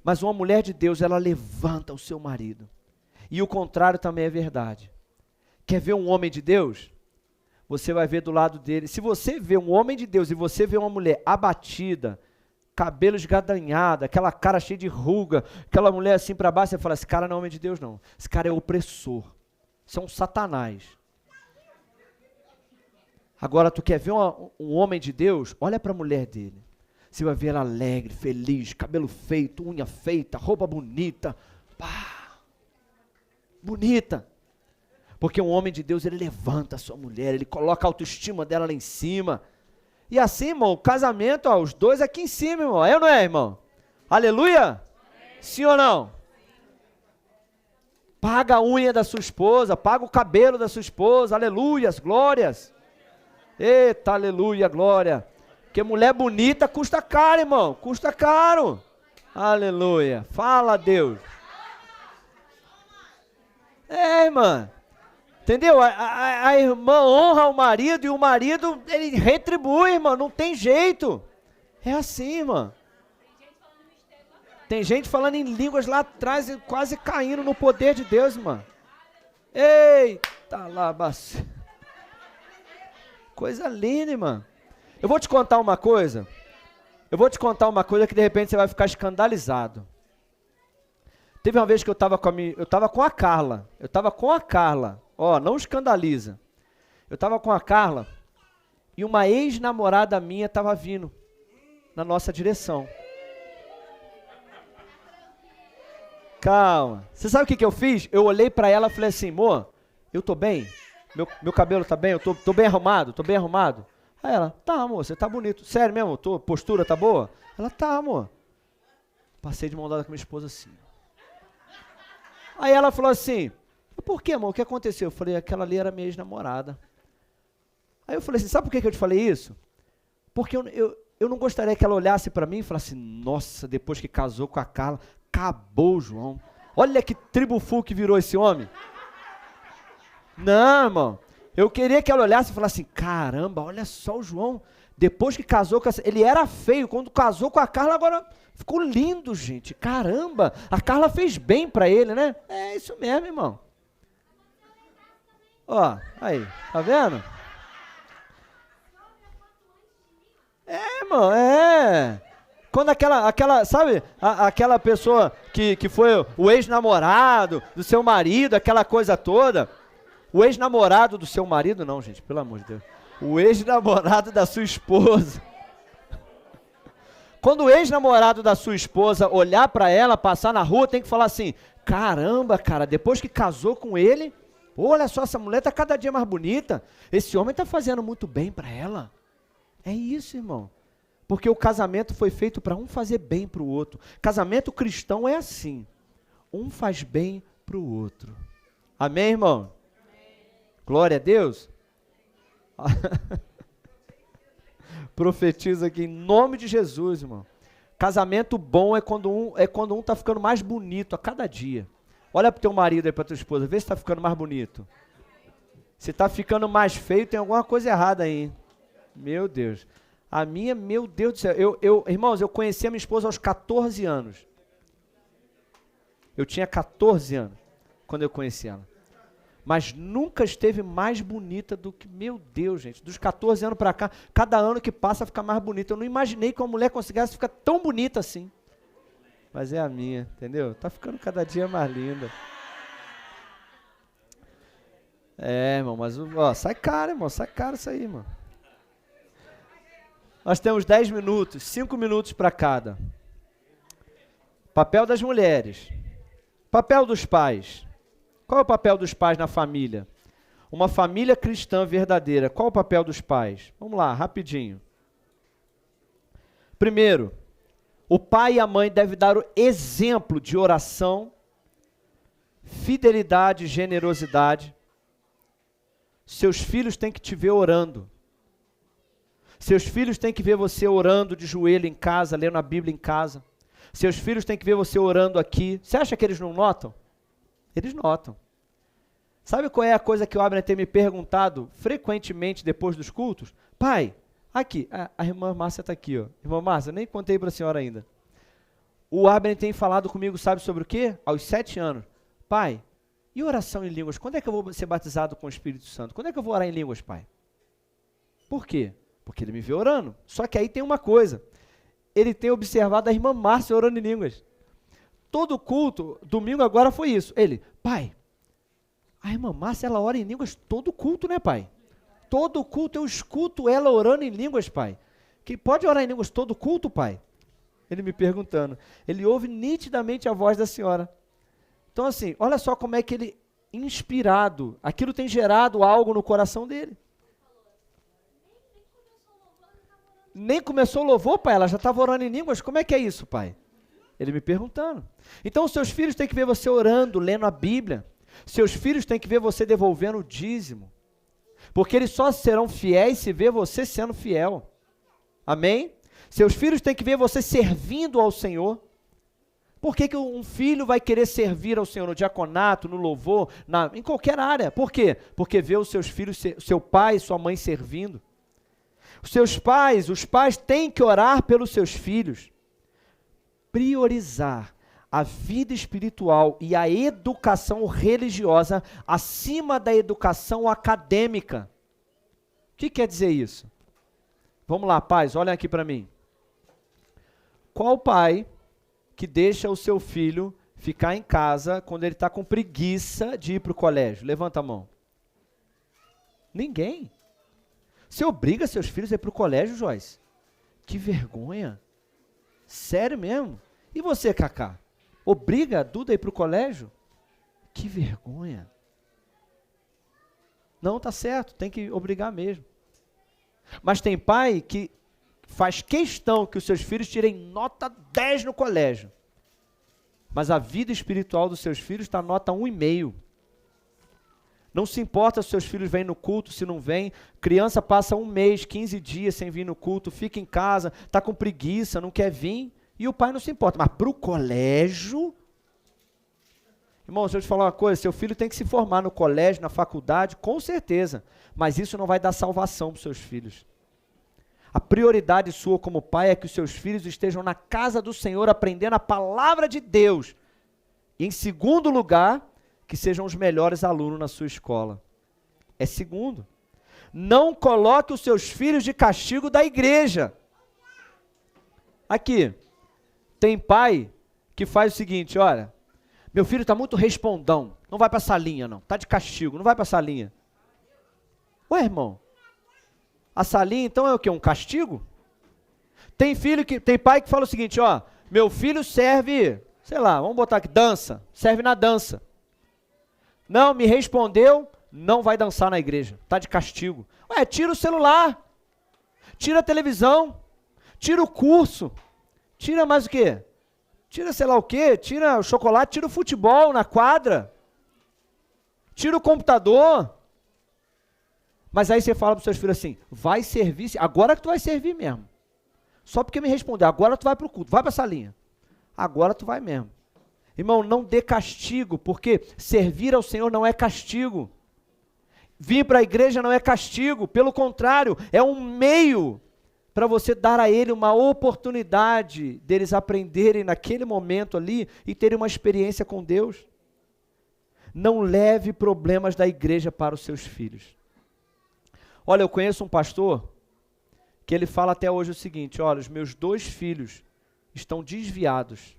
Mas uma mulher de Deus, ela levanta o seu marido. E o contrário também é verdade. Quer ver um homem de Deus? Você vai ver do lado dele. Se você vê um homem de Deus e você vê uma mulher abatida, cabelo esgadanhado, aquela cara cheia de ruga, aquela mulher assim para baixo, você fala, esse cara não é homem de Deus não. Esse cara é opressor. Isso é um Satanás. Agora, tu quer ver um homem de Deus? Olha para a mulher dele. Você vai ver ela alegre, feliz, cabelo feito, unha feita, roupa bonita. Pá, bonita. Porque um homem de Deus, ele levanta a sua mulher, ele coloca a autoestima dela lá em cima. E assim, irmão, o casamento, ó, os dois aqui em cima, irmão. É ou não é, irmão? Aleluia? Sim ou não? Paga a unha da sua esposa, paga o cabelo da sua esposa. Aleluias, glórias. Eita, aleluia, glória. Porque mulher bonita custa caro, irmão. Custa caro. Aleluia. Fala, Deus. É, irmã. Entendeu? A irmã honra o marido e o marido, ele retribui, irmão. Não tem jeito. É assim, irmã. Tem gente falando em línguas lá atrás e quase caindo no poder de Deus, irmã. Eita, lá, coisa linda, irmã. Eu vou te contar uma coisa. Que de repente você vai ficar escandalizado. Teve uma vez que eu estava com a Carla. Ó, não escandaliza. Eu estava com a Carla e uma ex-namorada minha estava vindo na nossa direção. Calma. Você sabe o que eu fiz? Eu olhei para ela e falei assim, amor, eu tô bem? Meu cabelo tá bem? Eu tô bem arrumado? Tô bem arrumado? Aí ela, tá, amor, você tá bonito. Sério mesmo? Postura tá boa? Ela, tá, amor. Passei de mão dada com minha esposa assim. Aí ela falou assim, por que, amor? O que aconteceu? Eu falei, aquela ali era minha ex-namorada. Aí eu falei assim, sabe por que eu te falei isso? Porque eu não gostaria que ela olhasse para mim e falasse, nossa, depois que casou com a Carla, acabou o João. Olha que tribufu que virou esse homem. Não, irmão. Eu queria que ela olhasse e falasse assim, caramba, olha só o João, depois que casou com essa... Ele era feio, quando casou com a Carla, agora ficou lindo, gente. Caramba, a Carla fez bem pra ele, né? É isso mesmo, irmão. Ó, aí, tá vendo? É, irmão, é. Quando sabe, aquela pessoa que foi o ex-namorado do seu marido, aquela coisa toda... O ex-namorado do seu marido, não, gente, pelo amor de Deus. O ex-namorado da sua esposa. Quando o ex-namorado da sua esposa olhar para ela, passar na rua, tem que falar assim, caramba, cara, depois que casou com ele, olha só, essa mulher tá cada dia mais bonita. Esse homem tá fazendo muito bem para ela. É isso, irmão. Porque o casamento foi feito para um fazer bem para o outro. Casamento cristão é assim. Um faz bem para o outro. Amém, irmão? Glória a Deus. Profetiza aqui em nome de Jesus, irmão. Casamento bom é quando um tá ficando mais bonito a cada dia. Olha pro teu marido aí, pra tua esposa, vê se tá ficando mais bonito. Se tá ficando mais feio, tem alguma coisa errada aí, hein? Meu Deus. A minha, meu Deus do céu. Irmãos, eu conheci a minha esposa aos 14 anos. Eu tinha 14 anos quando eu conheci ela. Mas nunca esteve mais bonita do que, meu Deus, gente, dos 14 anos para cá, cada ano que passa fica mais bonita. Eu não imaginei que uma mulher conseguisse ficar tão bonita assim. Mas é a minha, entendeu? Tá ficando cada dia mais linda. É, irmão, mas ó, sai caro, irmão, sai caro isso aí, irmão. Nós temos 10 minutos, 5 minutos para cada. Papel das mulheres. Papel dos pais. Qual é o papel dos pais na família? Uma família cristã verdadeira. Qual é o papel dos pais? Vamos lá, rapidinho. Primeiro, o pai e a mãe devem dar o exemplo de oração, fidelidade e generosidade. Seus filhos têm que te ver orando. Seus filhos têm que ver você orando de joelho em casa, lendo a Bíblia em casa. Seus filhos têm que ver você orando aqui. Você acha que eles não notam? Eles notam. Sabe qual é a coisa que o Abner tem me perguntado frequentemente depois dos cultos? Pai, aqui, a irmã Márcia está aqui, ó. Irmã Márcia, nem contei para a senhora ainda. O Abner tem falado comigo, sabe sobre o quê? Aos 7 anos. Pai, e oração em línguas? Quando é que eu vou ser batizado com o Espírito Santo? Quando é que eu vou orar em línguas, pai? Por quê? Porque ele me vê orando. Só que aí tem uma coisa. Ele tem observado a irmã Márcia orando em línguas. Todo culto, domingo agora foi isso. Ele, pai, a irmã Márcia, ela ora em línguas todo culto, né, pai? Todo culto eu escuto ela orando em línguas, pai. Que pode orar em línguas todo culto, pai? Ele me perguntando. Ele ouve nitidamente a voz da senhora. Então assim, olha só como é que ele, inspirado, aquilo tem gerado algo no coração dele. Nem começou o louvor, pai, ela já estava orando em línguas. Como é que é isso, pai? Ele me perguntando. Então os seus filhos têm que ver você orando, lendo a Bíblia. Seus filhos têm que ver você devolvendo o dízimo. Porque eles só serão fiéis se ver você sendo fiel. Amém? Seus filhos têm que ver você servindo ao Senhor. Por que um filho vai querer servir ao Senhor no diaconato, no louvor, em qualquer área? Por quê? Porque vê os seus filhos, seu pai e sua mãe servindo. Os pais têm que orar pelos seus filhos. Priorizar a vida espiritual e a educação religiosa acima da educação acadêmica. O que quer dizer isso? Vamos lá, pais, olhem aqui para mim. Qual pai que deixa o seu filho ficar em casa quando ele está com preguiça de ir para o colégio? Levanta a mão. Ninguém. Você obriga seus filhos a ir para o colégio, Joyce? Que vergonha. Sério mesmo? E você, Cacá? Obriga a Duda a ir para o colégio? Que vergonha. Não, tá certo, tem que obrigar mesmo. Mas tem pai que faz questão que os seus filhos tirem nota 10 no colégio. Mas a vida espiritual dos seus filhos está nota 1,5. Não se importa se seus filhos vêm no culto, se não vêm. Criança passa 1 mês, 15 dias sem vir no culto, fica em casa, está com preguiça, não quer vir, e o pai não se importa. Mas para o colégio... Irmão, deixa eu te falar uma coisa, seu filho tem que se formar no colégio, na faculdade, com certeza, mas isso não vai dar salvação para os seus filhos. A prioridade sua como pai é que os seus filhos estejam na casa do Senhor aprendendo a palavra de Deus. E em segundo lugar, que sejam os melhores alunos na sua escola. É segundo. Não coloque os seus filhos de castigo da igreja. Aqui, tem pai que faz o seguinte, olha, meu filho está muito respondão, não vai para a salinha não, está de castigo, não vai para a salinha. Ué, irmão, a salinha então é o quê? Um castigo? Tem pai que fala o seguinte, ó, meu filho serve, sei lá, vamos botar aqui, dança, serve na dança. Não, me respondeu, não vai dançar na igreja, está de castigo. Ué, tira o celular, tira a televisão, tira o curso, tira mais o quê? Tira sei lá o quê, tira o chocolate, tira o futebol na quadra, tira o computador. Mas aí você fala para os seus filhos assim, vai servir, agora que tu vai servir mesmo. Só porque me respondeu, agora tu vai para o culto, vai para essa linha. Agora tu vai mesmo. Irmão, não dê castigo, porque servir ao Senhor não é castigo. Vir para a igreja não é castigo, pelo contrário, é um meio para você dar a ele uma oportunidade deles aprenderem naquele momento ali e terem uma experiência com Deus. Não leve problemas da igreja para os seus filhos. Olha, eu conheço um pastor que ele fala até hoje o seguinte, olha, os meus 2 filhos estão desviados.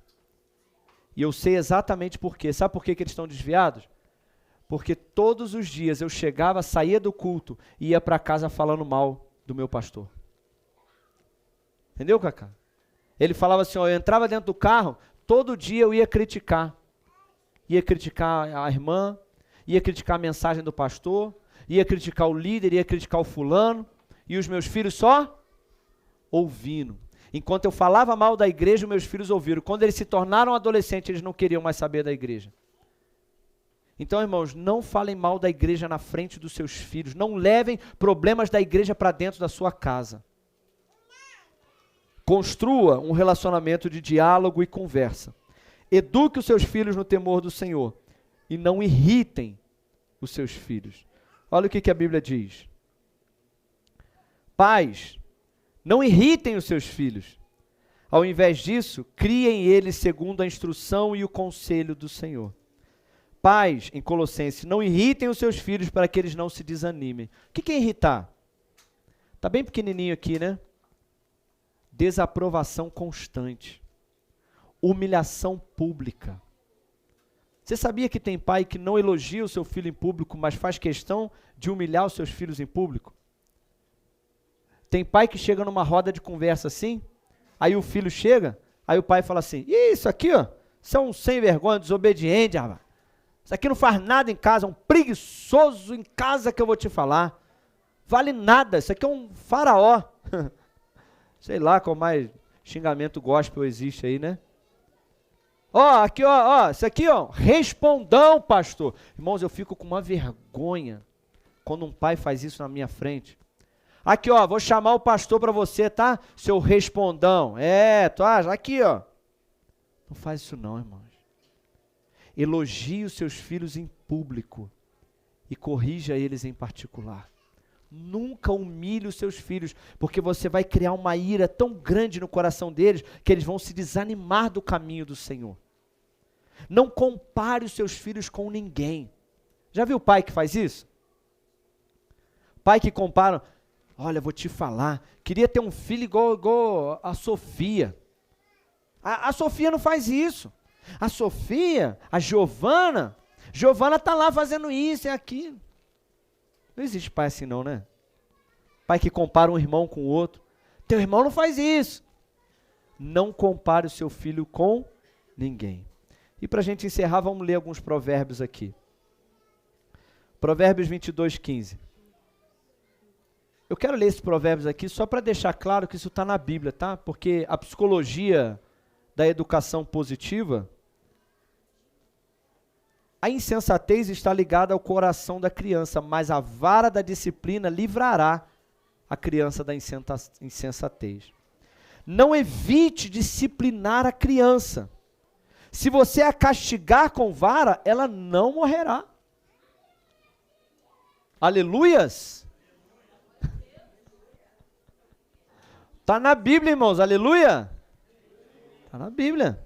E eu sei exatamente por quê. Sabe por que eles estão desviados? Porque todos os dias eu chegava, saía do culto e ia para casa falando mal do meu pastor. Entendeu, Cacá? Ele falava assim, ó, eu entrava dentro do carro, todo dia eu ia criticar. Ia criticar a irmã, ia criticar a mensagem do pastor, ia criticar o líder, ia criticar o fulano, e os meus filhos só ouvindo. Enquanto eu falava mal da igreja, meus filhos ouviram. Quando eles se tornaram adolescentes, eles não queriam mais saber da igreja. Então, irmãos, não falem mal da igreja na frente dos seus filhos. Não levem problemas da igreja para dentro da sua casa. Construa um relacionamento de diálogo e conversa. Eduque os seus filhos no temor do Senhor. E não irritem os seus filhos. Olha o que a Bíblia diz. Pais, não irritem os seus filhos. Ao invés disso, criem eles segundo a instrução e o conselho do Senhor. Pais, em Colossenses, não irritem os seus filhos para que eles não se desanimem. O que é irritar? Está bem pequenininho aqui, né? Desaprovação constante. Humilhação pública. Você sabia que tem pai que não elogia o seu filho em público, mas faz questão de humilhar os seus filhos em público? Tem pai que chega numa roda de conversa assim, aí o filho chega, aí o pai fala assim, isso aqui, ó, isso é um sem vergonha, desobediente, rapaz. Isso aqui não faz nada em casa, é um preguiçoso em casa que eu vou te falar. Vale nada, isso aqui é um faraó. Sei lá qual mais xingamento gospel existe aí, né? Ó, aqui, ó, isso aqui, ó, respondão, pastor. Irmãos, eu fico com uma vergonha quando um pai faz isso na minha frente. Aqui, ó, vou chamar o pastor para você, tá? Seu respondão. Aqui, ó. Não faz isso não, irmãos. Elogie os seus filhos em público e corrija eles em particular. Nunca humilhe os seus filhos, porque você vai criar uma ira tão grande no coração deles que eles vão se desanimar do caminho do Senhor. Não compare os seus filhos com ninguém. Já viu o pai que faz isso? Pai que compara, olha, vou te falar, queria ter um filho igual a Sofia. A Sofia não faz isso. A Sofia, a Giovana está lá fazendo isso e aquilo. Não existe pai assim não, né? Pai que compara um irmão com o outro. Teu irmão não faz isso. Não compare o seu filho com ninguém. E para a gente encerrar, vamos ler alguns provérbios aqui. Provérbios 22:15. Eu quero ler esses provérbios aqui só para deixar claro que isso está na Bíblia, tá? Porque a psicologia da educação positiva, a insensatez está ligada ao coração da criança, mas a vara da disciplina livrará a criança da insensatez. Não evite disciplinar a criança. Se você a castigar com vara, ela não morrerá. Aleluias! Está na Bíblia, irmãos, aleluia! Está na Bíblia.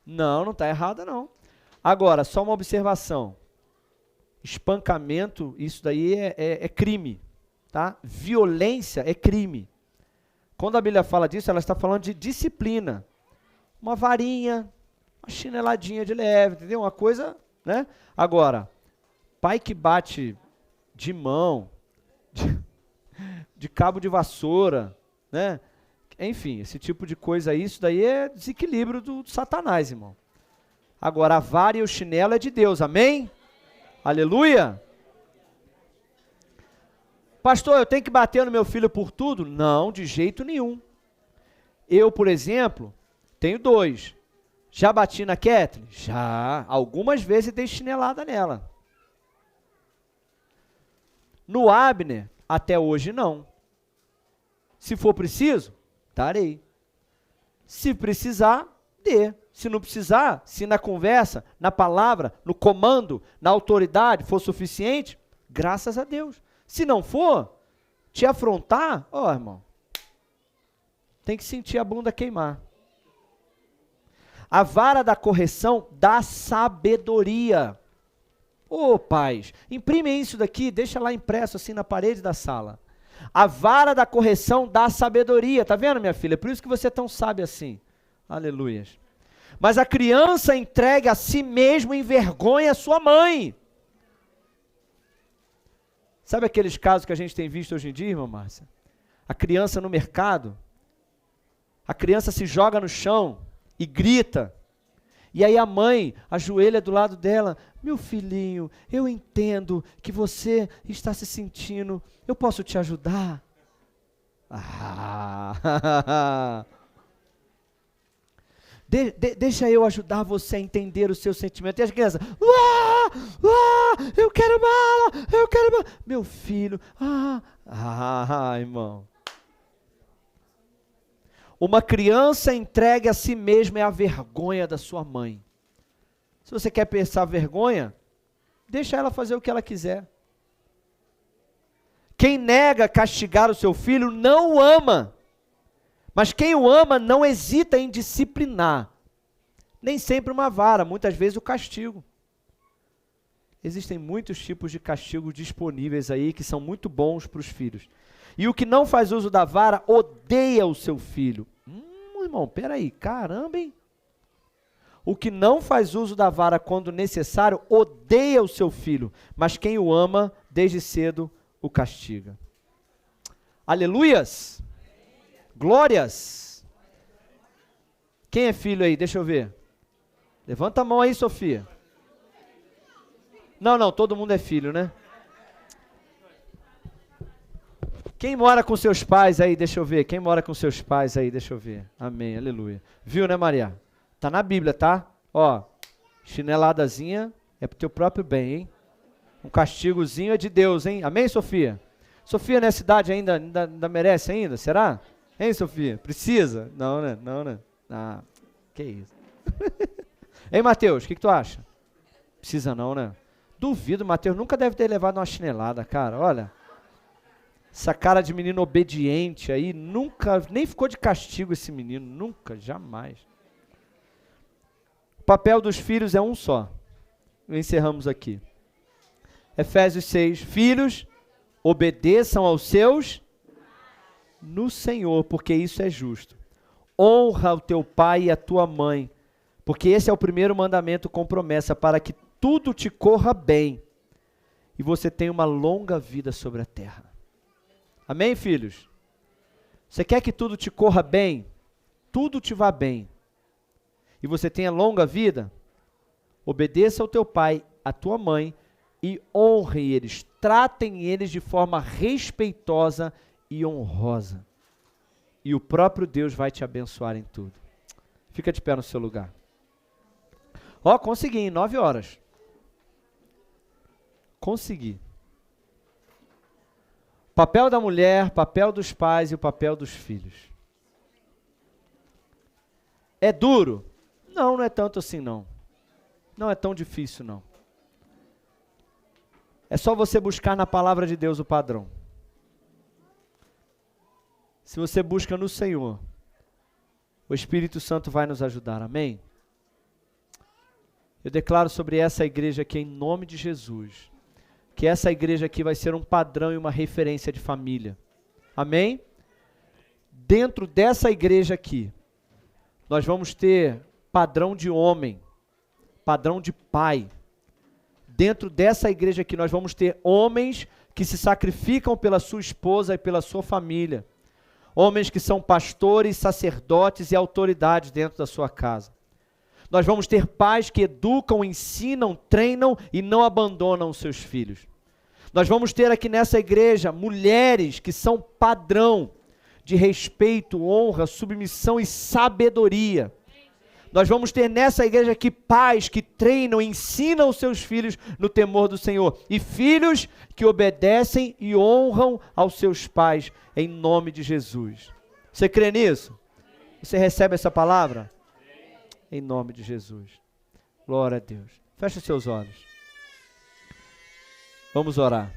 Não está errada não. Agora, só uma observação. Espancamento, isso daí é crime, tá? Violência é crime. Quando a Bíblia fala disso, ela está falando de disciplina. Uma varinha, uma chineladinha de leve, entendeu? Uma coisa, né? Agora, pai que bate de mão, de cabo de vassoura, né? Enfim, esse tipo de coisa aí, isso daí é desequilíbrio do Satanás, irmão. Agora, a vara e o chinelo é de Deus, amém? Aleluia! Pastor, eu tenho que bater no meu filho por tudo? Não, de jeito nenhum. Eu, por exemplo, tenho 2. Já bati na Kathleen? Já. Algumas vezes dei chinelada nela. No Abner, até hoje não. Se for preciso, darei. Se precisar, dê. Se não precisar, se na conversa, na palavra, no comando, na autoridade for suficiente, graças a Deus. Se não for, te afrontar, irmão, tem que sentir a bunda queimar. A vara da correção dá sabedoria. Pais, imprime isso daqui, deixa lá impresso assim na parede da sala. A vara da correção dá sabedoria. Tá vendo, minha filha? Por isso que você é tão sábia assim. Aleluias. Mas a criança entregue a si mesmo envergonha a sua mãe. Sabe aqueles casos que a gente tem visto hoje em dia, irmã Márcia? a criança no mercado, a criança se joga no chão e grita. E aí a mãe ajoelha do lado dela, meu filhinho, eu entendo que você está se sentindo, eu posso te ajudar? Deixa eu ajudar você a entender o seu sentimento. E as crianças, eu quero bala, eu quero bala. Meu filho, irmão. Uma criança entregue a si mesma é a vergonha da sua mãe. Se você quer pensar vergonha, deixa ela fazer o que ela quiser. Quem nega castigar o seu filho não o ama. Mas quem o ama não hesita em disciplinar. Nem sempre uma vara, muitas vezes o castigo. Existem muitos tipos de castigo disponíveis aí que são muito bons para os filhos. E o que não faz uso da vara odeia o seu filho. Irmão, peraí, caramba, hein? O que não faz uso da vara quando necessário odeia o seu filho, mas quem o ama desde cedo o castiga. Aleluias! Glórias! Quem é filho aí? Deixa eu ver. Levanta a mão aí, Sofia. Não, todo mundo é filho, né? Quem mora com seus pais aí, deixa eu ver. Quem mora com seus pais aí, deixa eu ver. Amém, aleluia. Viu, né, Maria? Tá na Bíblia, tá? Ó, chineladazinha é pro teu próprio bem, hein? Um castigozinho é de Deus, hein? Amém, Sofia? Sofia nessa idade ainda merece ainda? Será? Hein, Sofia? Precisa? Não, né? Que isso. Hein, Mateus, o que tu acha? Precisa não, né? Duvido, Mateus nunca deve ter levado uma chinelada, cara, olha. Essa cara de menino obediente aí, nunca, nem ficou de castigo esse menino, nunca, jamais. O papel dos filhos é um só. Encerramos aqui. Efésios 6, filhos, obedeçam aos seus no Senhor, porque isso é justo. Honra o teu pai e a tua mãe, porque esse é o primeiro mandamento com promessa, para que tudo te corra bem e você tenha uma longa vida sobre a terra. Amém, filhos? Você quer que tudo te corra bem? Tudo te vá bem. E você tenha longa vida? Obedeça ao teu pai, à tua mãe, e honre eles. Tratem eles de forma respeitosa e honrosa. E o próprio Deus vai te abençoar em tudo. Fica de pé no seu lugar. Ó, consegui em 9 horas. Consegui. Papel da mulher, papel dos pais e o papel dos filhos. É duro? Não é tanto assim não. Não é tão difícil não. É só você buscar na palavra de Deus o padrão. Se você busca no Senhor, o Espírito Santo vai nos ajudar, amém? Eu declaro sobre essa igreja aqui em nome de Jesus, que essa igreja aqui vai ser um padrão e uma referência de família. Amém? Dentro dessa igreja aqui, nós vamos ter padrão de homem, padrão de pai. Dentro dessa igreja aqui, nós vamos ter homens que se sacrificam pela sua esposa e pela sua família. Homens que são pastores, sacerdotes e autoridades dentro da sua casa. Nós vamos ter pais que educam, ensinam, treinam e não abandonam os seus filhos. Nós vamos ter aqui nessa igreja mulheres que são padrão de respeito, honra, submissão e sabedoria. Nós vamos ter nessa igreja aqui pais que treinam, ensinam os seus filhos no temor do Senhor. E filhos que obedecem e honram aos seus pais em nome de Jesus. Você crê nisso? Você recebe essa palavra? Em nome de Jesus. Glória a Deus. Feche os seus olhos. Vamos orar.